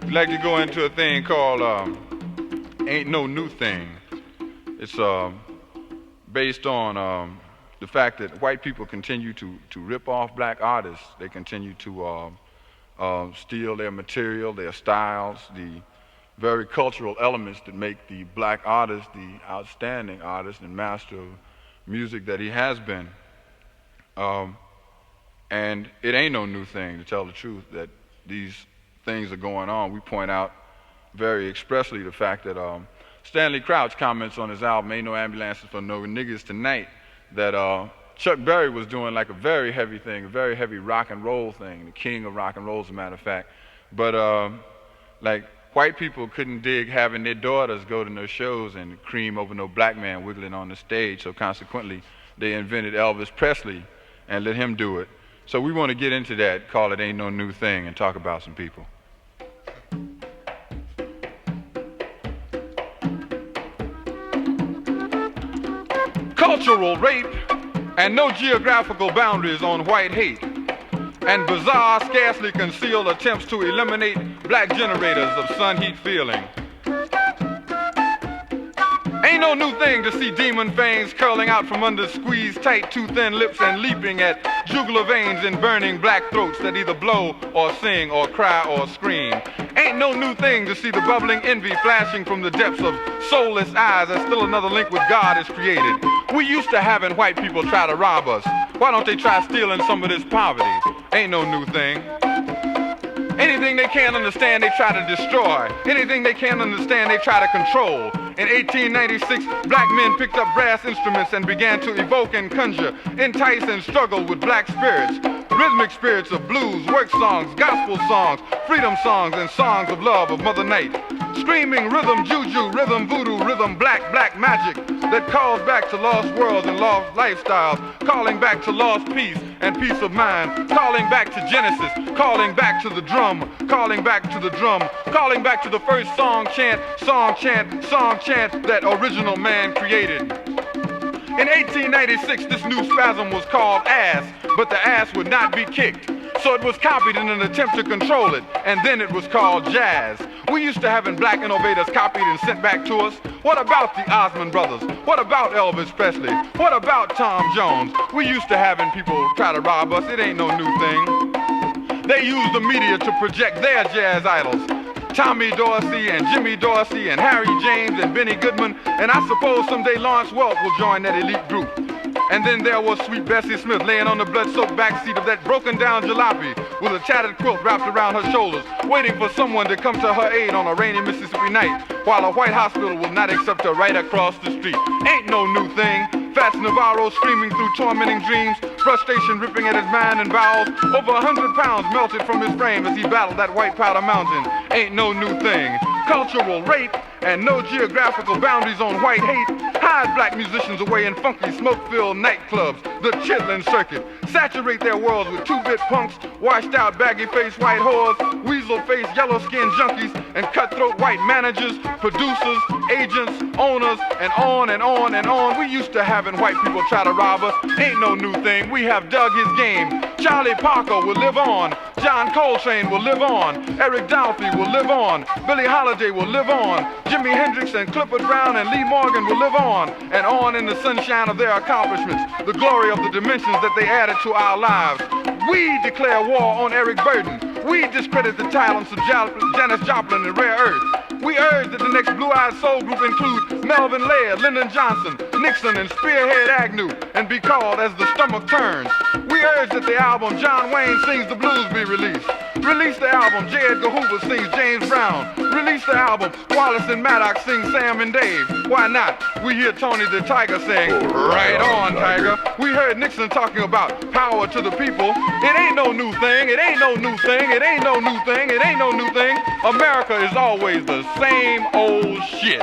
We'd like to go into a thing called Ain't No New Thing. It's based on the fact that white people continue to rip off black artists. They continue to steal their material, their styles, the very cultural elements that make the black artist the outstanding artist and master of music that he has been. And it ain't no new thing, to tell the truth, that these things are going on. We point out very expressly the fact that Stanley Crouch comments on his album Ain't No Ambulances for No Niggas Tonight that Chuck Berry was doing like a very heavy thing, a very heavy rock and roll thing, the king of rock and roll as a matter of fact. But like white people couldn't dig having their daughters go to no shows and cream over no black man wiggling on the stage, so consequently they invented Elvis Presley and let him do it. So we want to get into that, call it Ain't No New Thing, and talk about some people. Cultural rape and no geographical boundaries on white hate, and bizarre, scarcely concealed attempts to eliminate black generators of sun heat feeling. Ain't no new thing to see demon fangs curling out from under squeezed tight, too thin lips and leaping at jugular veins in burning black throats that either blow or sing or cry or scream. Ain't no new thing to see the bubbling envy flashing from the depths of soulless eyes as still another link with God is created. We used to having white people try to rob us. Why don't they try stealing some of this poverty? Ain't no new thing. Anything they can't understand, they try to destroy. Anything they can't understand, they try to control. In 1896, black men picked up brass instruments and began to evoke and conjure, entice and struggle with black spirits, rhythmic spirits of blues, work songs, gospel songs, freedom songs, and songs of love of Mother Night. Screaming rhythm juju, rhythm voodoo, rhythm black magic that calls back to lost worlds and lost lifestyles, calling back to lost peace and peace of mind, calling back to Genesis, calling back to the drum, calling back to the drum, calling back to the first song chant that original man created. In 1896, this new spasm was called ass, but the ass would not be kicked. So it was copied in an attempt to control it, and then it was called jazz. We used to having black innovators copied and sent back to us. What about the Osmond brothers? What about Elvis Presley? What about Tom Jones? We used to having people try to rob us. It ain't no new thing. They used the media to project their jazz idols. Tommy Dorsey and Jimmy Dorsey and Harry James and Benny Goodman, and I suppose someday Lawrence Welk will join that elite group. And then there was sweet Bessie Smith laying on the blood-soaked backseat of that broken-down jalopy with a tattered quilt wrapped around her shoulders, waiting for someone to come to her aid on a rainy Mississippi night, while a white hospital will not accept her right across the street. Ain't no new thing. Fats Navarro screaming through tormenting dreams, frustration ripping at his mind and bowels. Over 100 pounds melted from his frame as he battled that white powder mountain. Ain't no new thing. Cultural rape and no geographical boundaries on white hate hide black musicians away in funky smoke-filled nightclubs, the chitlin' circuit. Saturate their worlds with two-bit punks, washed-out baggy-faced white whores, weasel-faced yellow-skinned junkies, and cutthroat white managers, producers, agents, owners, and on and on and on. We used to having white people try to rob us. Ain't no new thing. We have dug his game. Charlie Parker will live on. John Coltrane will live on. Eric Dolphy will live on. Billie Holiday will live on. Jimi Hendrix and Clifford Brown and Lee Morgan will live on, and on in the sunshine of their accomplishments, the glory of the dimensions that they added to our lives. We declare war on Eric Burden. We discredit the talents of Janis Joplin and Rare Earth. We urge that the next blue-eyed soul group include Melvin Laird, Lyndon Johnson, Nixon, and Spearhead Agnew, and be called As the Stomach Turns. We urge that the album John Wayne Sings the Blues be released. Release the album J. Edgar Hoover sings James Brown. Release the album Wallace and Maddox sing Sam and Dave. Why not? We hear Tony the Tiger sing, right on, Tiger. We heard Nixon talking about power to the people. It ain't no new thing. It ain't no new thing. It ain't no new thing. It ain't no new thing. America is always the same old shit.